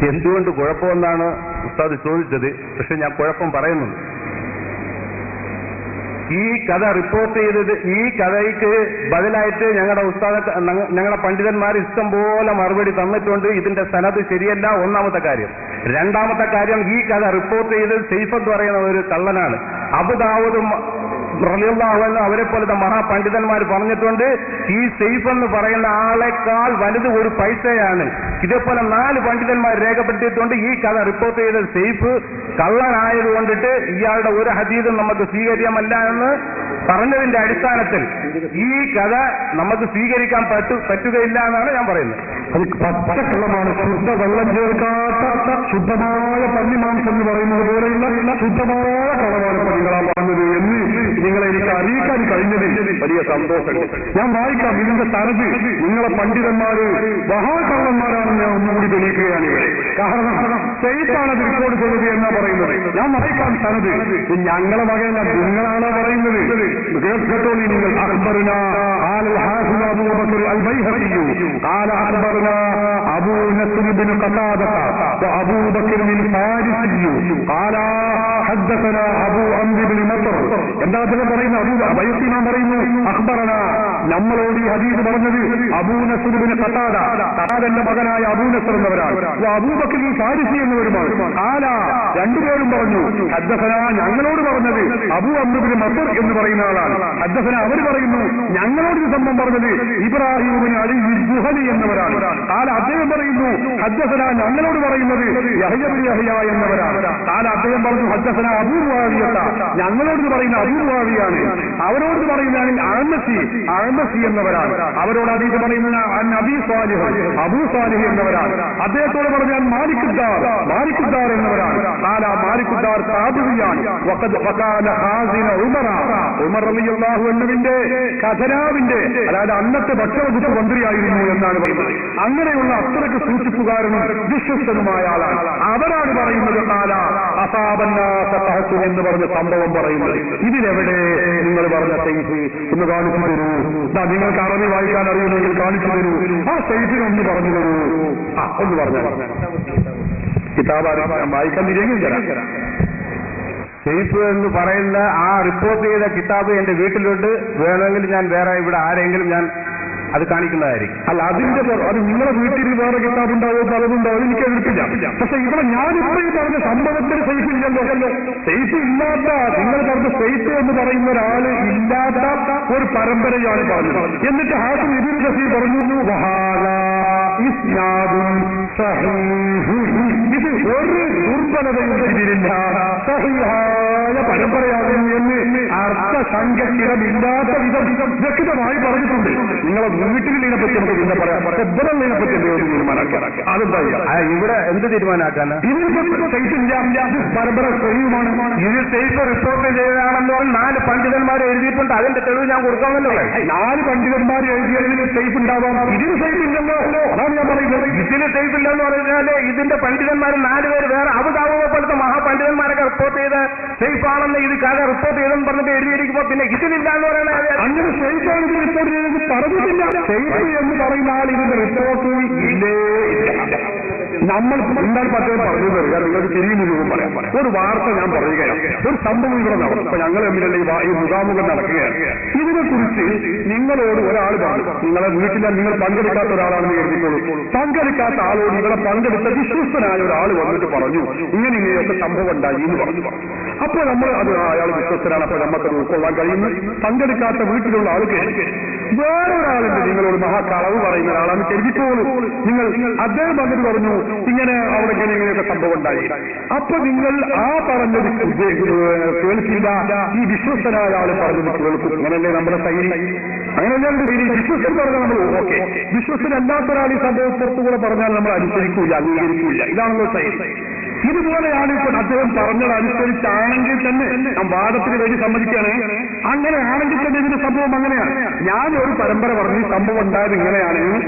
എന്തുകൊണ്ട് കുഴപ്പമെന്നാണ് ഉസ്താദ് ചോദിച്ചത്. പക്ഷെ ഞാൻ കുഴപ്പം പറയുന്നുണ്ട്. ഈ കഥ റിപ്പോർട്ട് ചെയ്തത്, ഈ കഥയ്ക്ക് ബദലായിട്ട് ഞങ്ങളുടെ പണ്ഡിതന്മാർ ഇഷ്ടം പോലെ മറുപടി തന്നിട്ടുണ്ട്. ഇതിന്റെ സനത് ശരിയല്ല, ഒന്നാമത്തെ കാര്യം. രണ്ടാമത്തെ കാര്യം, ഈ കഥ റിപ്പോർട്ട് ചെയ്തത് സെയ്ഫ് എന്ന് പറയുന്ന ഒരു കള്ളനാണ്. അബൂ ദാവൂദ് റളിയല്ലാഹു അൻഹു അവരെ പോലത്തെ മഹാപണ്ഡിതന്മാർ പറഞ്ഞിട്ടുണ്ട്, ഈ സെയ്ഫ് എന്ന് പറയുന്ന ആളെക്കാൾ വലുത് ഒരു പൈസയാണ്. ഇതേപോലെ 4 പണ്ഡിതന്മാർ രേഖപ്പെടുത്തിയിട്ടുണ്ട്. ഈ കഥ റിപ്പോർട്ട് ചെയ്ത സെയ്ഫ് കള്ളനായതുകൊണ്ടിട്ട് ഇയാളുടെ ഒരു ഹദീസും നമുക്ക് സ്വീകാര്യമല്ല എന്ന് പറഞ്ഞതിന്റെ അടിസ്ഥാനത്തിൽ ഈ കഥ നമുക്ക് സ്വീകരിക്കാൻ പറ്റുകയില്ല എന്നാണ് ഞാൻ പറയുന്നത്. അത് പച്ചക്കള്ളമാണ്. ശുദ്ധ വെള്ളം ചേർക്കാത്ത ശുദ്ധമായ പന്നിമാംസം എന്ന് പറയുന്നത് പോലെയുള്ള ശുദ്ധമായ കളമാണ് നിങ്ങളാ പറഞ്ഞത് എന്ന് നിങ്ങളെ എനിക്ക് അറിയിക്കാൻ കഴിഞ്ഞതിൽ വലിയ സന്തോഷമുണ്ട്. ഞാൻ വായിക്കാം ഇതിന്റെ തനത്. നിങ്ങളെ പണ്ഡിതന്മാര് മഹാകള്ളന്മാരാണെന്ന് ഞാൻ ഒന്നുകൂടി തെളിയിക്കുകയാണ് ഇവിടെ. കാരണം സെയ്ഫാണ് അത് റിപ്പോർട്ട് ചെയ്തത് എന്നാ പറയുന്നത്. ഞാൻ വായിക്കാം തനത്. ഞങ്ങളെ വകയല്ല, നിങ്ങളാണ് പറയുന്നത്. കേട്ടോളി നിങ്ങൾ. അഖ്ബറുനാ ഖാല ഹാഫിദ് അബൂ ബക്കർ അൽ ബൈഹഖി ഖാല അഖ്ബറുനാ അബൂ നസ്ർ ബിൻ ഖതാദ വഅബൂ ബക്കർ ബിൻ ഫാരിസി ഖാല ഹദ്ദസനാ അബൂ അംർ ബിൻ മത്ർ. എന്താ പറയുന്ന അബൂ ബൈഹഖി പറയുന്നു, അഖ്ബറനാ, നമ്മളോട് ഈ ഹദീസ് പറഞ്ഞത് അബൂ നസ്ർ ബിൻ ഖതാദ, ഖതാദന്റെ മകനായ അബൂ നസ്ർ എന്നവരാണ്. അബൂ ബക്കർ ബിൻ ഫാരിസി എന്നവരുമാണ്. ഖാല, രണ്ടുപേരും പറഞ്ഞു. ഹദ്ദസനാ, ഞങ്ങളോട് പറഞ്ഞത് അബൂ അംർ ബിൻ മത്ർ എന്ന് പറയുന്ന ആളാണ്. ഹദ്ദസന, അവർ പറയുന്നു ഞങ്ങളോട് ഇത് സംഭവം പറഞ്ഞത് ഇബ്രാഹിം ബിൻ അലി ജുഹനി എന്നവരാണ്. ഖാല, അദ്ദേഹം പറയുന്നു ഹദ്ദസന, ഞങ്ങളോട് പറയുന്നത് യഹ്യ ബിൻ യഹ്യ എന്നവരാണ്. ഖാല, അദ്ദേഹം പറഞ്ഞു ഹദ്ദസന അബൂ മുആവിയ, ഞങ്ങളോട് പറയുന്ന അബൂ മുആവിയാണ്. അവരോട് പറയുന്നതാണെങ്കിൽ അഹ്മസി എന്നവരാണ്. അവരോട് ഹദീസ് പറയുന്നത് നബി സ്വാലിഹ് അബൂ സ്വാലിഹ് എന്നവരാണ്. അദ്ദേഹത്തോട് പറഞ്ഞാൽ മാലിക്കുദ്ദാർ എന്നവരാണ്. ഖാല, മാലിക്കുദ്ദാർ താബിഇയാണ്. വഖാല ഖാസിന ഉമർ റളിയല്ലാഹു അൻഹുവിന്റെ ഖജനാവിന്റെ, അതായത് അന്നത്തെ ഭക്ഷണകുത്ത് മന്ത്രിയായിരുന്നു എന്നാണ് പറയുന്നത്. അങ്ങനെയുള്ള അത്രയ്ക്ക് സൂക്ഷിപ്പുകാരനും വിശ്വസ്തനുമായ ആളാണ്. അവരാണ് പറയുന്നത് ഖാല അസാബന്നാസ തഹത്തു എന്ന് പറഞ്ഞ സംഭവം പറയുന്നത്. ഇതിലെവിടെ നിങ്ങൾ പറഞ്ഞ സെയ്ഫ് ഒന്ന് കാണിച്ചു തരൂ. നിങ്ങൾക്ക് അറബി വായിക്കാൻ അറിയുമെങ്കിൽ കാണിച്ചു തരൂ. ആ സെയ്ഫിനെ ഒന്ന് പറഞ്ഞു തരൂ. ഒന്ന് പറഞ്ഞു കിതാബ് വായിക്കാൻ തിരികെ. സെയ്ഫ് എന്ന് പറയുന്ന ആ റിപ്പോർട്ട് ചെയ്ത കിതാബ് എന്റെ വീട്ടിലുണ്ട്. വേണമെങ്കിൽ ഞാൻ വേറെ ഇവിടെ ആരെങ്കിലും ഞാൻ അത് കാണിക്കുന്നതായിരിക്കും. അല്ല, അത് നിങ്ങളുടെ വീട്ടിൽ വേറെ കിതാബ് ഉണ്ടാവോ പലതുണ്ടാവോ എനിക്ക് എതിർപ്പില്ല. പക്ഷെ ഇവിടെ ഞാനിപ്പോ ഈ പറഞ്ഞ സംഭവത്തിന് സെയ്ഫ് ഇല്ലല്ലോ. സെയ്ഫ് ഇല്ലാത്ത, നിങ്ങൾ പറഞ്ഞ സെയ്ഫ് എന്ന് പറയുന്ന ഒരാള് ഇല്ലാത്ത ഒരു പരമ്പരയാണ് പറഞ്ഞത്. എന്നിട്ട് ഹാഫിദ് ഇബ്നു കസീർ പറഞ്ഞു ഇത് ഒരു ദുർബലതയും ഇതിലില്ല, സഹിഹായ പരമ്പരയാകുന്നു എന്ന് അർത്ഥസംഖ്യമില്ലാത്ത വിധം വ്യക്തമായി പറഞ്ഞിട്ടുണ്ട്. നിങ്ങളെ വീട്ടിൽ ഇതിനെപ്പറ്റി നമുക്ക് പിന്നെ പറയാം. ഇതിനെപ്പറ്റി തീരുമാനാക്കാം. അതെന്താ ഇവിടെ എന്ത് തീരുമാനാക്കാൻ? പരമ്പര സഹിയുമാണ്. ഇത് സെയ്ഫ് റിപ്പോർട്ട് ചെയ്തതാണല്ലോ 4 പണ്ഡിതന്മാർ എഴുതിയിട്ടുണ്ട്. അതിന്റെ തെളിവ് ഞാൻ കൊടുക്കാമല്ലോ. 4 പണ്ഡിതന്മാർ എഴുതിയതിന് സെയ്ഫ് ഉണ്ടാവാം. ഇതിന് സെയ്ഫ് ഇല്ലല്ലോ. അതാണ് ഞാൻ പറയുന്നത്. ഇതിന് സെയ്ഫ് ഇല്ലെന്ന് പറഞ്ഞാല് ഇതിന്റെ പണ്ഡിതന്മാർ 4 പേര് വേറെ അബൂ ദാവൂദ് പോലത്തെ മഹാപണ്ഡിതന്മാരൊക്കെ റിപ്പോർട്ട് ചെയ്ത് സെയ്ഫ് ആണെന്ന് ഇത് കഥ റിപ്പോർട്ട് ചെയ്തെന്ന് പറഞ്ഞിട്ട് എഴുതിയിരിക്കുമ്പോ പിന്നെ ഇതിലില്ല എന്ന് പറയുന്നത്. അങ്ങനെ സെയ്ഫാണ് ഇത് റിപ്പോർട്ട് ചെയ്തത് പറഞ്ഞിട്ടില്ല. സെയ്ഫ് എന്ന് പറയുന്ന ആൾ ഇതിന്റെ റിപ്പോർട്ട് ഇല്ലേ. നമ്മൾ എന്താണ് പറ്റും പറഞ്ഞു തരിക. നിങ്ങൾക്ക് തിരിയുന്ന രൂപം പറയാം. ഒരു വാർത്ത ഞാൻ പറയുകയാണ്. ഒരു സംഭവം ഇവിടെ നടക്കും. ഇപ്പൊ ഞങ്ങൾ തമ്മിലുള്ള ഈ മുഖാമുഖം നടക്കുകയാണ്. ഇതിനെക്കുറിച്ച് നിങ്ങളോട് ഒരാൾ പറഞ്ഞു, നിങ്ങളെ വീട്ടിൽ നിങ്ങൾ പങ്കെടുക്കാത്ത ഒരാളാണെന്ന് കരുതിക്കോളൂ. പങ്കെടുക്കാത്ത ആളോട് ഇവിടെ പങ്കെടുത്ത വിശ്വസ്തനായ ഒരാൾ വന്നിട്ട് പറഞ്ഞു ഇങ്ങനെയൊക്കെ സംഭവം ഉണ്ടായി എന്ന് പറഞ്ഞു. അപ്പോൾ നമ്മൾ അത് അയാൾ വിശ്വസ്തനാണ്, അപ്പോൾ നമുക്കത് ഉൾക്കൊള്ളാൻ കഴിയുന്നു. പങ്കെടുക്കാത്ത വീട്ടിലുള്ള ആൾക്ക് വേറൊരാളുണ്ട് നിങ്ങളോട് മഹാകളവ് പറയുന്ന ഒരാളാണ് കരുതിക്കോളൂ. നിങ്ങൾ അദ്ദേഹം വന്നിട്ട് പറഞ്ഞു ഇങ്ങനെ അവിടെ ഇങ്ങനെയൊക്കെ സംഭവം ഉണ്ടായി. അപ്പൊ നിങ്ങൾ ആ പറഞ്ഞത് കേൾക്കില്ല, ഈ വിശ്വസ്തനായ ആൾ പറഞ്ഞത് കേൾക്കും. അങ്ങനെയല്ലേ നമ്മുടെ ശൈലി. അങ്ങനെയല്ലേ വിശ്വസ്തൻ പറഞ്ഞാൽ നമ്മൾ ഓക്കെ. വിശ്വസ്തനല്ലാത്ത ഒരാൾ ഈ സംഭവം പുറത്തുകൂടെ പറഞ്ഞാൽ നമ്മൾ അനുസരിക്കൂല, അംഗീകരിക്കൂല. ഇതാണല്ലോ ശൈലി. ഇതുപോലെയാണ് ഇപ്പോൾ അദ്ദേഹം പറഞ്ഞത് അനുസരിച്ചാണെങ്കിൽ തന്നെ ഞാൻ വാദത്തിന് വേണ്ടി സമ്മതിക്കുകയാണ്. അങ്ങനെ ആണെങ്കിൽ തന്നെ ഇതിന്റെ സംഭവം അങ്ങനെയാണ്. ഞാൻ ഒരു പരമ്പര പറഞ്ഞു സംഭവം ഉണ്ടായത് ഇങ്ങനെയാണ്.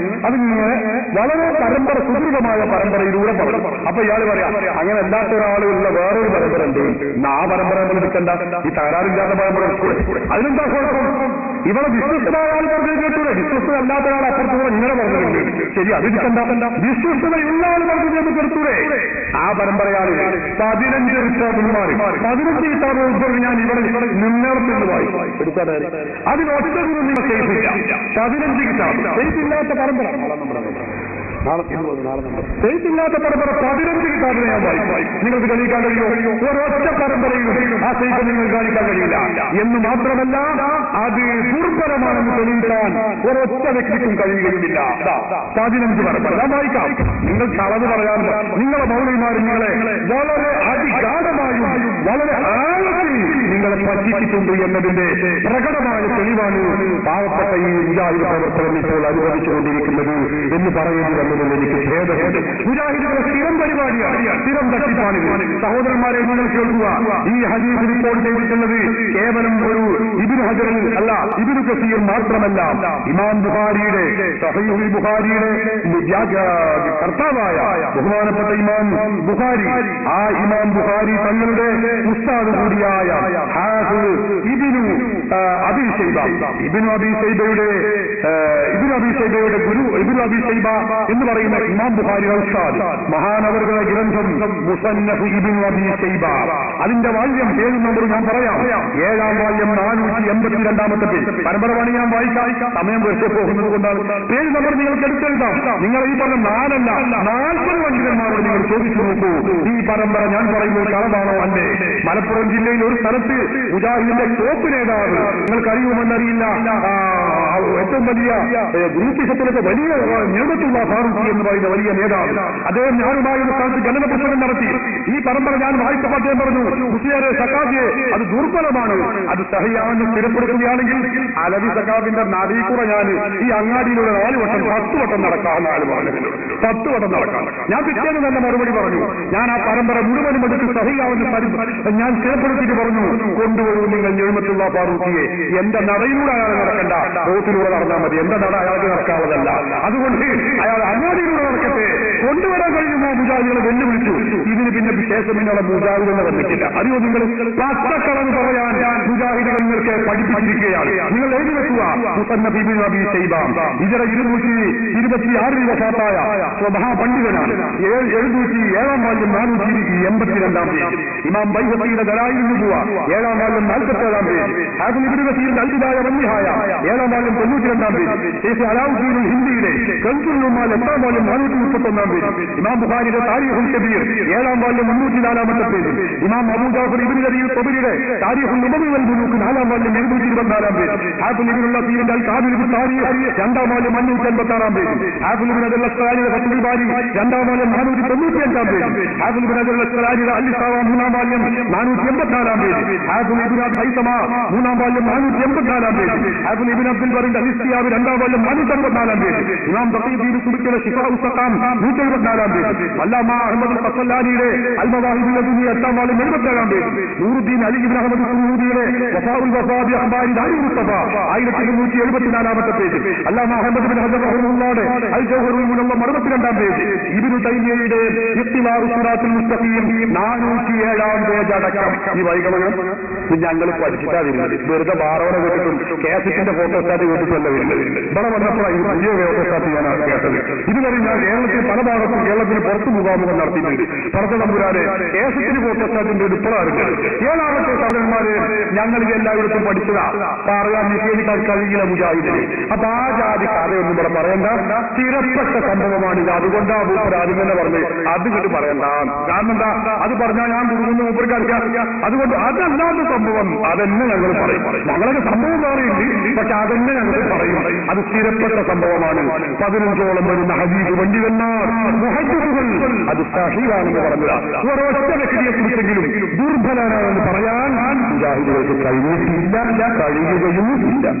അത് വളരെ പരമ്പര സുദീർഘമായ പരമ്പരയിലൂടെ പറഞ്ഞു. അപ്പൊ ഇയാൾ പറയാം അങ്ങനെ അല്ലാത്ത ഒരാളുള്ള വേറൊരു പരമ്പര ഉണ്ട്. ആ പരമ്പര നമ്മൾ എടുക്കണ്ട, ഈ തകരാറില്ലാത്ത പരമ്പര അതിനെന്താ കുഴപ്പം? ഇവിടെ വിശ്വസ്തമായ ആൾ പറഞ്ഞു കേട്ടൂടെ, വിശ്വസ്തല്ലാത്ത ആൾ അപ്പുറത്തൂടെ ഇങ്ങനെ പറഞ്ഞിട്ടുണ്ട്. ശരി, അതിരിക്കണ്ട, വിശ്വസ്തതയുള്ള ആൾ പറഞ്ഞു എന്ന് കേട്ടൂടെ. ആ പരമ്പരയാണ് 15 കിതാബുമാർ, 15 കിതാബ് ഞാൻ ഇവിടെ നിന്നേർത്തുന്നു വായിച്ചു എടുക്കാതെ. അതിനൊറ്റ നിങ്ങൾ ചെയ്തില്ല. 15 കിതാബ് ചെയ്തില്ലാത്ത പരമ്പര, ചെയ്തില്ലാത്ത പരമ്പര 15 കിതാബിനെ ഞാൻ വായിച്ചു. നിങ്ങൾക്ക് കാണിക്കാൻ കഴിയുമോ? ഒരൊറ്റ പരമ്പരയിലും ആ ചെയ്ത് നിങ്ങൾ കാണിക്കാൻ കഴിയില്ല. എന്ന് മാത്രമല്ല, അത് ദുർബലമാണെന്ന് തെളിയിക്കാൻ ഒരൊറ്റ വ്യക്തിക്കും കഴിയുകയുമില്ല. 15 പരമ്പര ഞാൻ വായിക്കാം. നിങ്ങൾ കളവ് പറയാൻ നിങ്ങളെ മൗലിമാർ നിങ്ങളെ വളരെ അതിഗാഠമായും വളരെ ആഴത്തിൽ നിങ്ങളെ പറ്റിച്ചിട്ടുണ്ട് എന്നതിന്റെ പ്രകടമായ തെളിവാണ് പാവപ്പെട്ട ഈ മുജാഹിദ് പ്രവർത്തനം ഇപ്പോൾ അനുഭവിച്ചുകൊണ്ടിരിക്കുന്നത് എന്ന് പറയുന്നത് എന്നതിൽ എനിക്ക് ഖേദമുണ്ട്. മുജാഹിദുകളുടെ സ്ഥിരം പരിപാടിയാണ്, സ്ഥിരം തട്ടിപ്പാണിത്. സഹോദരന്മാരെ, നിങ്ങൾ കേൾക്കുക. ഈ ഹദീസ് റിപ്പോർട്ട് ചെയ്തിട്ടുള്ളത് കേവലം ഒരു ഇബ്നു ഹജർ അല്ല, ഇബ്നു കസീർ മാത്രമല്ല, ഇമാം ബുഖാരിയുടെ സഹീഹുൽ ബുഖാരിയുടെ കർത്താവായ ബഹുമാനപ്പെട്ട ഇമാം ബുഖാരി, ആ ഇമാം ബുഖാരി തങ്ങളുടെ ഉസ്താദ് കൂടിയായ ഹാഫിദ് ഇബ്നു അബീ ശൈബ, ഇബ്നു അബീ ശൈബയുടെ ഗുരു ഇബ്നു അബീ ശൈബ എന്ന് പറയുന്ന ഇമാം ബുഖാരിയുടെ ഉസ്താദ്, മഹാനവറുകളുടെ ഗ്രന്ഥം മുസന്നഫ് ഇബ്നു അബീ ശൈബ, അതിന്റെ വാല്യം പേര് നമ്പർ ഞാൻ പറയാം. 7-ാം വാല്യം 482-ാമത്തെ പേജ്. പരമ്പരമാണ് ഞാൻ വായിക്കാം, സമയം വെറുതെ പോകുന്നത് കൊണ്ടാണ്. പേര് നമ്പർ നിങ്ങൾക്ക് എടുത്തെഴുതാം. നിങ്ങൾ ഈ പറഞ്ഞ 4 അല്ല 40 പണ്ഡിതന്മാരോട് നിങ്ങൾ ചോദിച്ചു നോക്കൂ, ഈ പരമ്പര ഞാൻ പറയുന്നത് കളവാണോ അല്ലേ? മലപ്പുറം ജില്ലയിൽ ഒരു സ്ഥലത്ത് മുജാഹിദിന്റെ ടോപ്പ് നേതാവ്, നിങ്ങൾക്കറിയുമെന്നറിയില്ല, ഏറ്റവും വലിയ ഗ്രൂപ്പിസത്തിലൊക്കെ വലിയ നിയമത്തുള്ള ഫാറൂഖി എന്ന് പറയുന്ന വലിയ നേതാവ്, അദ്ദേഹം ഞാനുമായി ഒരു സ്ഥലത്ത് ജനന പ്രസംഗം നടത്തി. ഈ പരമ്പര ഞാൻ വായിച്ചപ്പോൾ അദ്ദേഹം പറഞ്ഞു, മുസ്ലിയാരെ സക്കാഫിയെ അത് ദുർബലമാണ്, അത് സഹിയാണെന്ന് സ്ഥിരപ്പെടുത്തുകയാണെങ്കിൽ അലവി സക്കാഫിന്റെ നടീക്കൂടെ ഞാൻ ഈ അങ്ങാടിയിലൂടെ 4 വട്ടം 10 വട്ടം നടക്കാം. 10 വട്ടം നടക്കാം. ഞാൻ പിറ്റേന്ന് തന്നെ മറുപടി പറഞ്ഞു, ഞാൻ ആ പരമ്പര മുഴുവനും എടുത്ത് സഹിയാവുന്ന ഞാൻ സ്ഥിരപ്പെടുത്തിയിട്ട് പറഞ്ഞു, കൊണ്ടുപോകും നിങ്ങൾ നിയമത്തുള്ള ഫാറൂഖിയെ. എന്റെ നടയിലൂടെ അയാൾ നടക്കണ്ട, റോട്ടിലൂടെ നടന്നാൽ മതി. എന്റെ നട അയാൾക്ക് നടക്കാവുന്നതല്ല. അതുകൊണ്ട് അയാൾ അങ്ങാടിയിലൂടെ നടക്കട്ടെ. കൊണ്ടുവരാൻ കഴിയുമോ? മുജാഹിദുകളെ വെല്ലുവിളിച്ചു. ഇതിന് പിന്നെ ശേഷം പിന്നെയുള്ള മുജാഹിദുകളെ വന്നിട്ടില്ല. അറിയോ, നിങ്ങൾ പച്ചക്കളവ് പറയാൻ മുജാഹിദുകൾ നിങ്ങൾക്ക് പഠിപ്പിച്ചിരിക്കുകയാണ്. നിങ്ങൾ എഴുതി വെക്കുക, മുസന്നഫ് ഇബ്നു അബീ ശൈബ ഹിജ്റ 226 വഫാത്തായ മഹാപണ്ഡിതനാണ്. 707-ാം വാല്യം 482-ാം പേജ്. ഇമാം ബൈഹഖിയുടെ ദലായിലുൽ നുബുവ 7-ാം വാല്യം 47-ാം പേജ്. ഹാഫിദ് ഇബ്നു കസീറിന്റെ അൽ ബിദായ വന്നിഹായ 7-ാം വാല്യം 92-ാം പേജ്. ശൈഖ് അലാവുദ്ദീൻ ഹിന്ദിയുടെ കൻസുൽ ഉമ്മാൽ 8-ാം വാല്യം 431-ാം പേജ്. ഇമാം ബുഖാരിയുടെ താരീഖുൽ കബീർ 7-ാം വാല്യം 304-ാമത്തെ പേജ്. ഇമാം അബൂ ജാഫർ ഇബ്നു ജരീർ തബരിയുടെ താരീഖുൽ നബവി വൽ മുലൂക്ക് 4-ാം വാല്യം 224-ാം പേജ്. ഹാഫിദ് ഇബ്നു ലത്തീഫിന്റെ അൽ കാമിൽ ഫി താരീഖ് 2-ാം വാല്യം 586-ാം പേജ്. ഹാഫിദ് ഇബ്നു അൽ അസ്ഖലാനിയുടെ ഫത്ഹുൽ ബാരി 2-ാം വാല്യം 495-ാം പേജ്. ഹാഫിദ് ഇബ്നു അൽ അസ്ഖലാനിയുടെ അൽ ഇസ്താവ 3-ാം വാല്യം 484-ാം പേജ്. ഹാഫിദ് ഇബ്നു ഹൈതമ 3-ാം വാല്യം 484-ാം പേജ്. ഹാഫിദ് ഇബ്നു അബ്ദുൽ ബറിന്റെ അൽ ഇസ്തിയാബ് 2-ാം വാല്യം 464-ാം പേജ്. ഇമാം തഖീദ് സുബിയുടെ ശിഫാഉൽ സഖാം 174-ാം പേജ്. അല്ലാമ അഹ്മദ് ഖസ്സലാനിയുടെ അൽ മവാഹിബുൽ ലദുനി 8-ാം വാല്യം 77-ാം പേജ്. നൂറുദ്ദീൻ അലി ഇബ്നു അഹ്മദ് സുനൂദിയുടെ വഫാഉൽ വഫാ ബി അഖ്ബാരി ദാരി മുസ്തഫ 1274-ാമത്തെ പേജ്. അല്ലാമ അഹ്മദ് ബിൻ ഹജർ റഹിമഹുല്ലാഹുടെ അൽ ജൗഹറുൽ മുനവ്വർ 62-ാം പേജ്. ഇബ്നു തൈമിയയുടെ ഇഖ്തിലാഉ സിറാത്തുൽ മുസ്തഖീം 407-ാം പേജ് അടക്കം. ഈ വൈകമനം ഞങ്ങൾ പഠിച്ചിട്ടാതിരുന്നത് വെറുതെ ബാറോടെ കേട്ടിട്ടും കേസറ്റിന്റെ ഫോട്ടോസ്റ്റാറ്റ് കേട്ടിട്ടല്ല വരുന്നത്. ഇവിടെ വന്നപ്പോഴാണ് ഈ പുതിയ ഫോട്ടോസ്റ്റാറ്റ് ഞാൻ കേട്ടത്. ഇതുവരെ ഞാൻ കേരളത്തിൽ പല ഭാഗത്തും കേരളത്തിന് പുറത്ത് മുഖാമുഖം നടത്തിയിട്ടുണ്ട്. പുറത്ത് നമ്പുരാരെ കേസറ്റിന് ഫോട്ടോസ്റ്റാറ്റിന്റെ ഇപ്പോഴാണ്. 7-ാമത്തെ സഹോദരന്മാര് ഞങ്ങൾ എല്ലായിടത്തും പഠിച്ചതാ. പറയാൻ നിഷേധിക്കാൻ കഴിയില്ല മുജാഹിദിനെ. അപ്പൊ ആ ജാതി കഥയൊന്നും ഇവിടെ പറയണ്ട, സ്ഥിരപ്പെട്ട സംഭവമാണിത്. അതുകൊണ്ടാ മൂപ്പർ ആദ്യം തന്നെ പറഞ്ഞത് അത് കിട്ട് പറയണ്ട. കാരണം എന്താ, അത് പറഞ്ഞാൽ ഞാൻ കുടുങ്ങുന്ന മൂപ്പർക്ക് അറിയാം. അതുകൊണ്ട് അതല്ലാത്ത സംഭവം അതെന്നെ ഞങ്ങൾ പറയും. ഞങ്ങളൊക്കെ സംഭവം പറയുന്നുണ്ട്, പക്ഷെ അതെന്നെ ഞങ്ങൾ പറയും. അത് സ്ഥിരപ്പെട്ട സംഭവമാണ്. 15ഓളം വരുന്ന ഹദീസ് പണ്ഡിതന്മാർ മുഹദ്ദിസുകൾ അത് സഹീഹാണെന്ന് പറഞ്ഞതാ. ഒരൊറ്റ വ്യക്തിയെ കുറിച്ചെങ്കിലും ദുർബലനാണെന്ന് പറയാൻ മുജാഹിദുകൾക്ക് കഴിയുകയും ഇല്ല.